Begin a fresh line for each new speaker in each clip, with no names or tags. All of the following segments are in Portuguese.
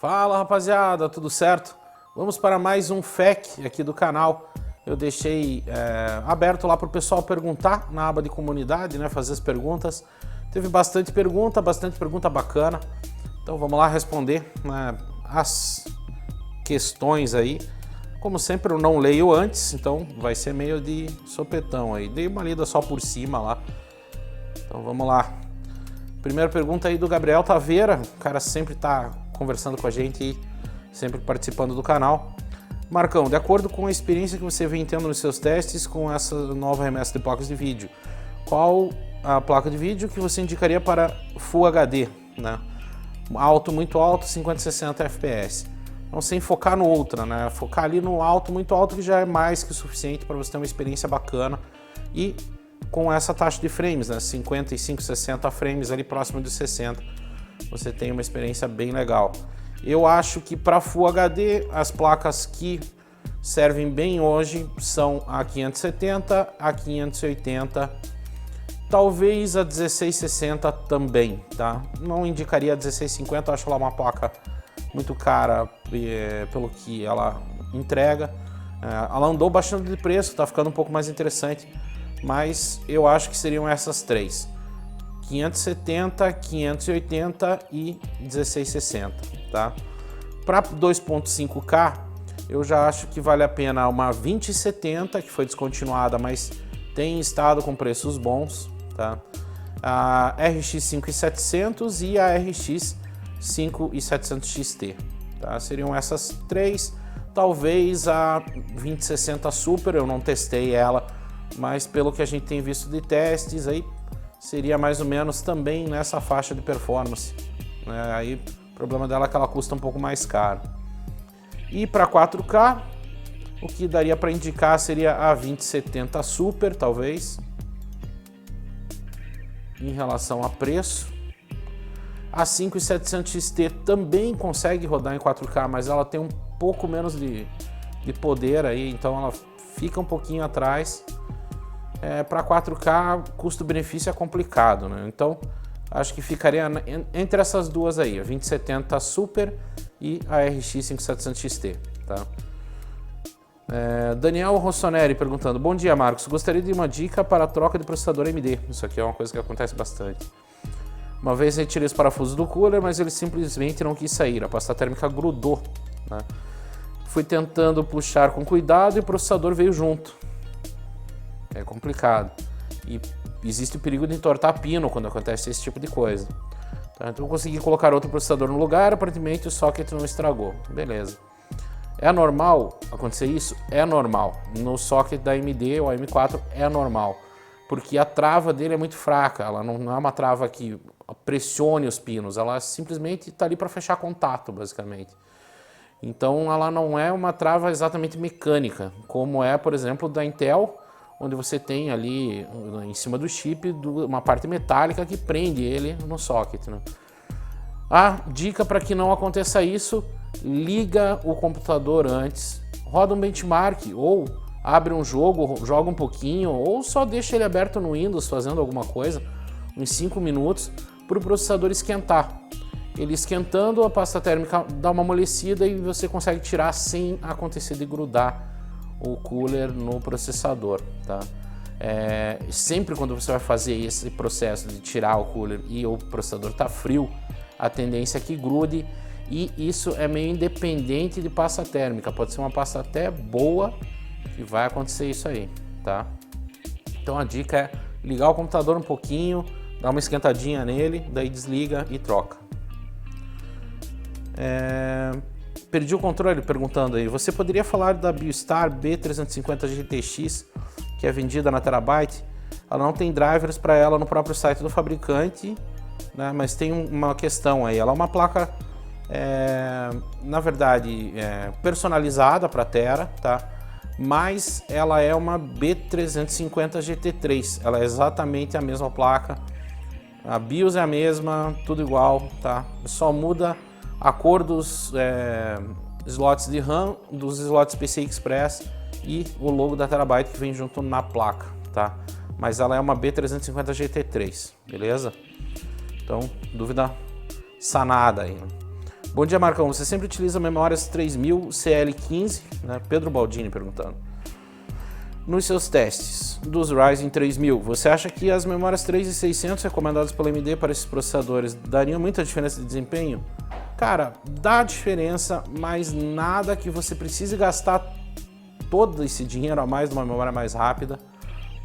Fala rapaziada, tudo certo? Vamos para mais um FAQ aqui do canal. Eu deixei aberto lá para o pessoal perguntar na aba de comunidade, né, fazer as perguntas. Teve bastante pergunta bacana. Então vamos lá responder, né, as questões aí. Como sempre eu não leio antes, então vai ser meio de sopetão aí. Dei uma lida só por cima lá. Então vamos lá. Primeira pergunta aí do Gabriel Taveira. O cara sempre tá conversando com a gente e sempre participando do canal. Marcão, de acordo com a experiência que você vem tendo nos seus testes com essa nova remessa de placas de vídeo, qual a placa de vídeo que você indicaria para Full HD, né? Alto, muito alto, 50 60 FPS. Então, sem focar no Ultra, né? Focar ali no alto, muito alto, que já é mais que o suficiente para você ter uma experiência bacana. E com essa taxa de frames, né? 55, 60 frames ali próximo de 60, você tem uma experiência bem legal. Eu acho que para Full HD, as placas que servem bem hoje são a 570, a 580, talvez a 1660 também, tá? Não indicaria a 1650, eu acho ela uma placa muito cara pelo que ela entrega. Ela andou baixando de preço, tá ficando um pouco mais interessante, mas eu acho que seriam essas três: 570, 580 e 1660, tá? Para 2.5K, eu já acho que vale a pena uma 2070, que foi descontinuada, mas tem estado com preços bons, tá? A RX 5700 e a RX 5700 XT, tá? Seriam essas três. Talvez a 2060 Super, eu não testei ela, mas pelo que a gente tem visto de testes aí, seria mais ou menos também nessa faixa de performance, né? Aí o problema dela é que ela custa um pouco mais caro. E para 4K, o que daria para indicar seria a 2070 Super, talvez, em relação a preço. A 5700 XT também consegue rodar em 4K, mas ela tem um pouco menos de poder aí, então ela fica um pouquinho atrás. Para 4K, custo-benefício é complicado, né? Então, acho que ficaria entre essas duas aí, a 2070 Super e a RX 5700 XT, tá? Daniel Rossoneri perguntando: bom dia, Marcos, gostaria de uma dica para a troca de processador AMD. Isso aqui é uma coisa que acontece bastante. Uma vez retirei os parafusos do cooler, mas ele simplesmente não quis sair, a pasta térmica grudou, né? Fui tentando puxar com cuidado e o processador veio junto. É complicado. E existe o perigo de entortar pino quando acontece esse tipo de coisa. Tá? Então eu consegui colocar outro processador no lugar, aparentemente o socket não estragou. Beleza. É normal acontecer isso? É normal. No socket da AMD ou M4 é normal. Porque a trava dele é muito fraca. Ela não é uma trava que pressione os pinos. Ela simplesmente está ali para fechar contato, basicamente. Então ela não é uma trava exatamente mecânica, como é, por exemplo, da Intel, onde você tem ali em cima do chip uma parte metálica que prende ele no socket, né? A dica para que não aconteça isso: liga o computador antes, roda um benchmark ou abre um jogo, joga um pouquinho, ou só deixa ele aberto no Windows fazendo alguma coisa, uns 5 minutos, para o processador esquentar. Ele esquentando, a pasta térmica dá uma amolecida e você consegue tirar sem acontecer de grudar o cooler no processador, tá? Sempre quando você vai fazer esse processo de tirar o cooler e o processador está frio, a tendência é que grude, e isso é meio independente de pasta térmica. Pode ser uma pasta até boa que vai acontecer isso aí, tá? Então a dica é ligar o computador um pouquinho, dar uma esquentadinha nele, daí desliga e troca. Perdi o controle perguntando aí: você poderia falar da Biostar B350 GTX, que é vendida na Terabyte? Ela não tem drivers para ela no próprio site do fabricante, né? Mas tem uma questão aí. Ela é uma placa, na verdade, personalizada para Tera, tá? Mas ela é uma B350 GT3. Ela é exatamente a mesma placa. A BIOS é a mesma, tudo igual, tá? Só muda a cor dos slots de RAM, dos slots PCI Express e o logo da Terabyte que vem junto na placa, tá? Mas ela é uma B350 GT3, beleza? Então, dúvida sanada aí. Bom dia, Marcão. Você sempre utiliza memórias 3000 CL15, né? Pedro Baldini perguntando. Nos seus testes dos Ryzen 3000, você acha que as memórias 3600 recomendadas pela AMD para esses processadores dariam muita diferença de desempenho? Cara, dá diferença, mas nada que você precise gastar todo esse dinheiro a mais numa memória mais rápida,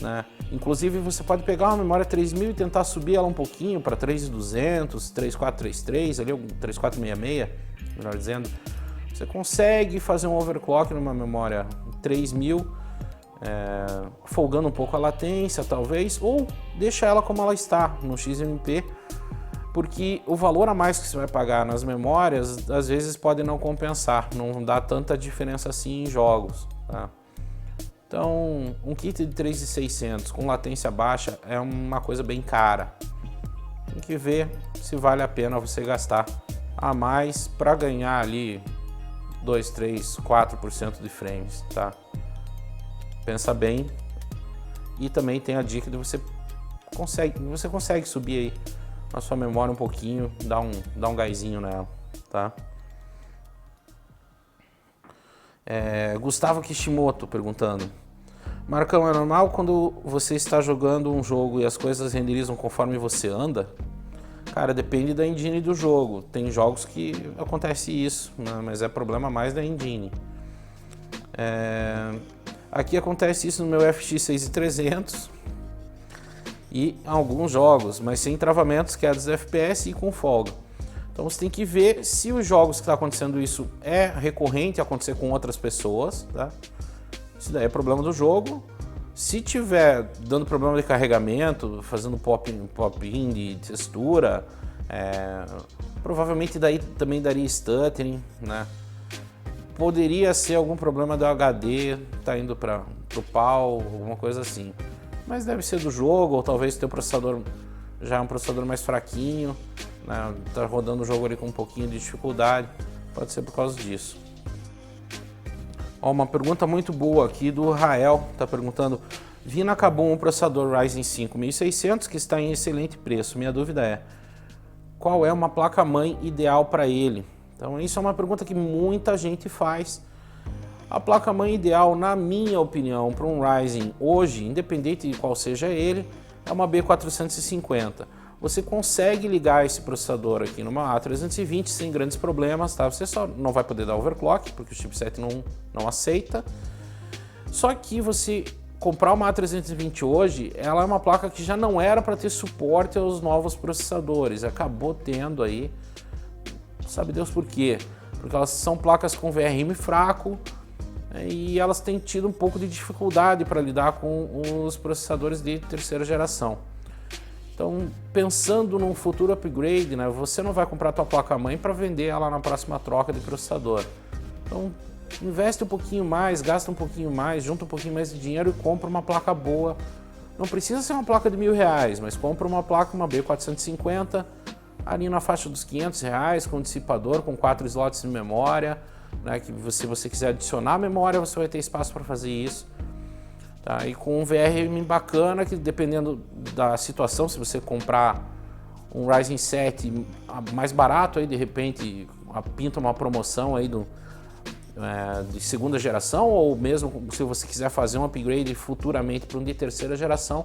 né? Inclusive você pode pegar uma memória 3000 e tentar subir ela um pouquinho para 3200, 3433, ali 3466, melhor dizendo. Você consegue fazer um overclock numa memória 3000, folgando um pouco a latência talvez, ou deixa ela como ela está no XMP, porque o valor a mais que você vai pagar nas memórias às vezes pode não compensar, não dá tanta diferença assim em jogos, tá? Então, um kit de 3600 com latência baixa é uma coisa bem cara. Tem que ver se vale a pena você gastar a mais para ganhar ali 2, 3, 4% de frames, tá? Pensa bem. E também tem a dica de você consegue subir aí a sua memória um pouquinho, dar um gásinho nela, tá? Gustavo Kishimoto perguntando: Marcão, é normal quando você está jogando um jogo e as coisas renderizam conforme você anda? Cara, depende da engine do jogo. Tem jogos que acontece isso, né? Mas é problema mais da engine. Aqui acontece isso no meu FX 6300 e em alguns jogos, mas sem travamentos, quedas FPS e com folga. Então você tem que ver se os jogos que está acontecendo isso é recorrente acontecer com outras pessoas, tá? Isso daí é problema do jogo. Se tiver dando problema de carregamento, fazendo pop-in de textura, provavelmente daí também daria stuttering, né? Poderia ser algum problema do HD, tá indo para o pau, alguma coisa assim. Mas deve ser do jogo, ou talvez teu processador já é um processador mais fraquinho, né? Tá rodando o jogo ali com um pouquinho de dificuldade, pode ser por causa disso. Ó, uma pergunta muito boa aqui do Rael, tá perguntando: vi na Kabum um processador Ryzen 5 1600 que está em excelente preço. Minha dúvida é: qual é uma placa-mãe ideal para ele? Então isso é uma pergunta que muita gente faz. A placa-mãe ideal, na minha opinião, para um Ryzen hoje, independente de qual seja ele, é uma B450. Você consegue ligar esse processador aqui numa A320 sem grandes problemas, tá? Você só não vai poder dar overclock, porque o chipset não aceita. Só que você comprar uma A320 hoje, ela é uma placa que já não era para ter suporte aos novos processadores. Acabou tendo aí, sabe Deus por quê? Porque elas são placas com VRM fraco, e elas têm tido um pouco de dificuldade para lidar com os processadores de terceira geração. Então, pensando num futuro upgrade, né, você não vai comprar a tua placa-mãe para vender ela na próxima troca de processador. Então, investe um pouquinho mais, gasta um pouquinho mais, junta um pouquinho mais de dinheiro e compra uma placa boa. Não precisa ser uma placa de R$1.000, mas compra uma placa, uma B450, ali na faixa dos R$500, com dissipador, com 4 slots de memória, né, que se você quiser adicionar memória, você vai ter espaço para fazer isso. Tá, e com um VRM bacana, que dependendo da situação, se você comprar um Ryzen 7 mais barato, aí de repente pinta uma promoção aí de segunda geração, ou mesmo se você quiser fazer um upgrade futuramente para um de terceira geração,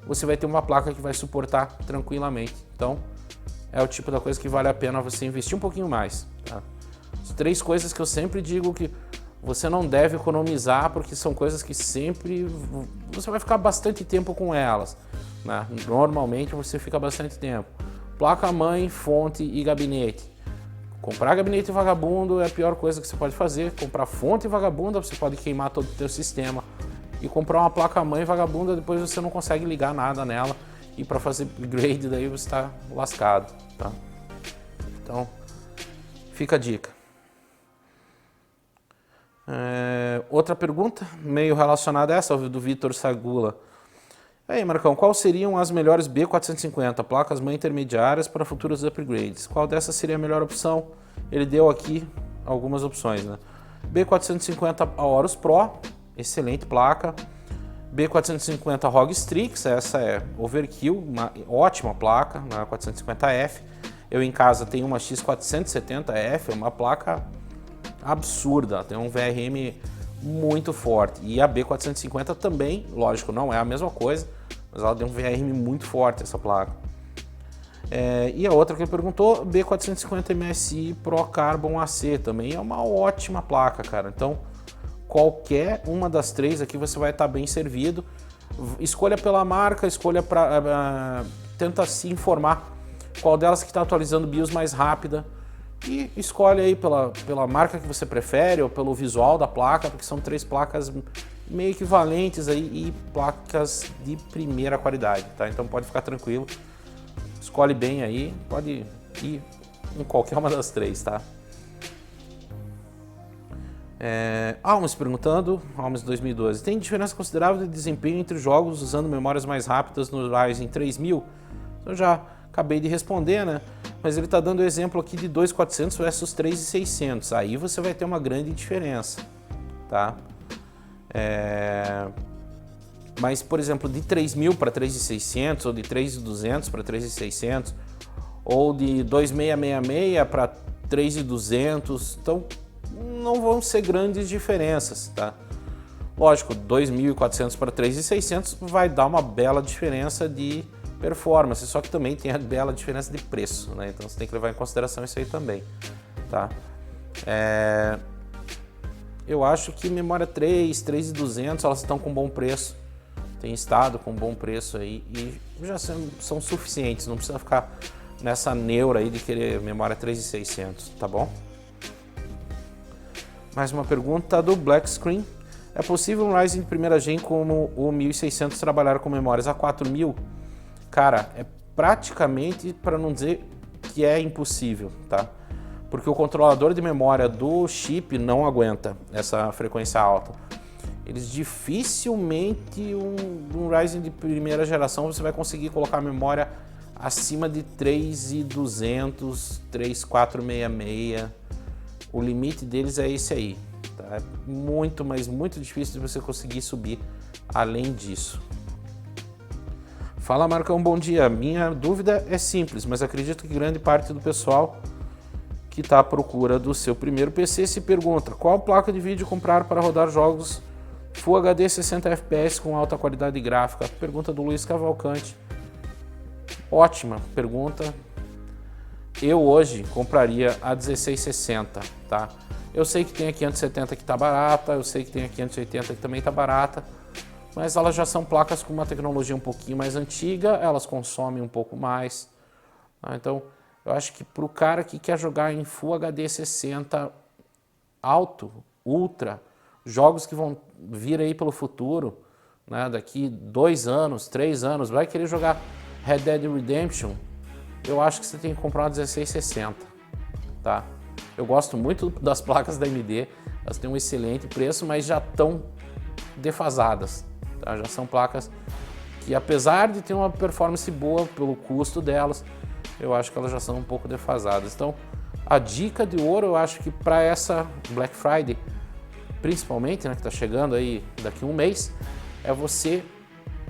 você vai ter uma placa que vai suportar tranquilamente. Então é o tipo da coisa que vale a pena você investir um pouquinho mais. Tá? As 3 coisas que eu sempre digo que você não deve economizar, porque são coisas que sempre você vai ficar bastante tempo com elas, né? Normalmente você fica bastante tempo. Placa-mãe, fonte e gabinete. Comprar gabinete vagabundo é a pior coisa que você pode fazer. Comprar fonte vagabunda, você pode queimar todo o teu sistema. E comprar uma placa-mãe vagabunda, depois você não consegue ligar nada nela. E para fazer upgrade, daí você está lascado, tá? Então, fica a dica. Outra pergunta, meio relacionada a essa, do Vitor Sagula. Aí, Marcão, quais seriam as melhores B450, placas-mãe intermediárias para futuros upgrades? Qual dessas seria a melhor opção? Ele deu aqui algumas opções, né? B450 Aorus Pro, excelente placa. B450 ROG Strix, essa é overkill, uma ótima placa, na 450F. Eu em casa tenho uma X470F, é uma placa absurda, tem um VRM muito forte. E a B450 também, lógico, não é a mesma coisa, mas ela tem um VRM muito forte, essa placa. E a outra que ele perguntou, B450 MSI Pro Carbon AC, também é uma ótima placa, cara. Então, qualquer uma das três aqui você vai estar bem servido. Escolha pela marca, escolha para tenta se informar qual delas que está atualizando BIOS mais rápida e escolhe aí pela marca que você prefere ou pelo visual da placa, porque são três placas meio equivalentes aí e placas de primeira qualidade, tá? Então pode ficar tranquilo, escolhe bem aí, pode ir em qualquer uma das três, tá? Almes perguntando, Almes 2012, tem diferença considerável de desempenho entre jogos usando memórias mais rápidas no Ryzen 3000? Eu já acabei de responder, né? Mas ele está dando o exemplo aqui de 2400 versus 3600, aí você vai ter uma grande diferença, tá? Mas, por exemplo, de 3000 para 3600, ou de 3200 para 3600, ou de 2666 para 3200, então não vão ser grandes diferenças, tá? Lógico, 2400 para 3600 vai dar uma bela diferença de performance, só que também tem a bela diferença de preço, né? Então você tem que levar em consideração isso aí também, tá? Eu acho que memória 3200 elas estão com bom preço, tem estado com bom preço aí e já são suficientes, não precisa ficar nessa neura aí de querer memória 3600, tá bom? Mais uma pergunta do Black Screen. É possível um Ryzen de primeira gen como o 1600 trabalhar com memórias a 4000? Cara, é praticamente, para não dizer que é impossível, tá? Porque o controlador de memória do chip não aguenta essa frequência alta. Eles dificilmente, um Ryzen de primeira geração, você vai conseguir colocar memória acima de 3200, 3466. O limite deles é esse aí, tá? É muito, mas muito difícil de você conseguir subir além disso. Fala, Marcão, bom dia. Minha dúvida é simples, mas acredito que grande parte do pessoal que está à procura do seu primeiro PC se pergunta qual placa de vídeo comprar para rodar jogos Full HD 60 FPS com alta qualidade gráfica. Pergunta do Luiz Cavalcante. Ótima pergunta. Eu hoje compraria a 1660, tá? Eu sei que tem a 570 que está barata, eu sei que tem a 580 que também está barata, mas elas já são placas com uma tecnologia um pouquinho mais antiga, elas consomem um pouco mais, tá? Então, eu acho que para o cara que quer jogar em Full HD 60 alto, ultra, jogos que vão vir aí pelo futuro, né, daqui 2 anos, 3 anos, vai querer jogar Red Dead Redemption, eu acho que você tem que comprar uma 1660, tá? Eu gosto muito das placas da AMD, elas têm um excelente preço, mas já estão defasadas, tá? Já são placas que, apesar de ter uma performance boa pelo custo delas, eu acho que elas já são um pouco defasadas. Então, a dica de ouro, eu acho que para essa Black Friday, principalmente, né, que está chegando aí daqui a um mês, é você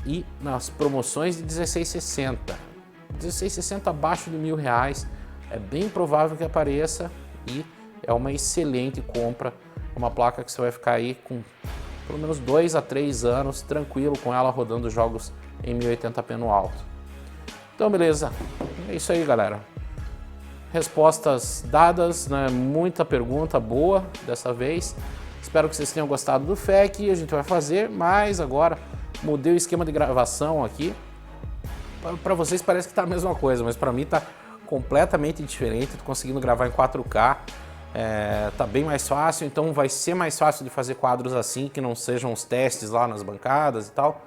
ir nas promoções de 1660. 1660 abaixo de R$1.000, é bem provável que apareça e é uma excelente compra, uma placa que você vai ficar aí com pelo menos 2 a 3 anos tranquilo com ela rodando jogos em 1080p no alto. Então beleza, é isso aí, galera. Respostas dadas, né? Muita pergunta boa dessa vez. Espero que vocês tenham gostado do FAQ, a gente vai fazer, mas agora mudei o esquema de gravação aqui. Para vocês parece que tá a mesma coisa, mas para mim tá completamente diferente. Tô conseguindo gravar em 4K, tá bem mais fácil, então vai ser mais fácil de fazer quadros assim, que não sejam os testes lá nas bancadas e tal.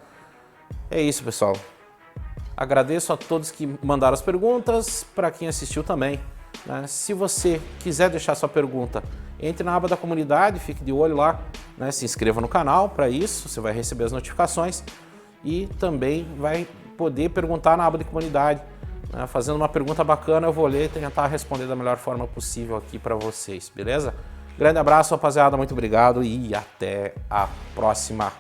É isso, pessoal. Agradeço a todos que mandaram as perguntas, para quem assistiu também, né? Se você quiser deixar sua pergunta, entre na aba da comunidade, fique de olho lá, né? Se inscreva no canal, para isso você vai receber as notificações e também vai poder perguntar na aba de comunidade, né? Fazendo uma pergunta bacana, eu vou ler e tentar responder da melhor forma possível aqui para vocês, beleza? Grande abraço, rapaziada, muito obrigado e até a próxima.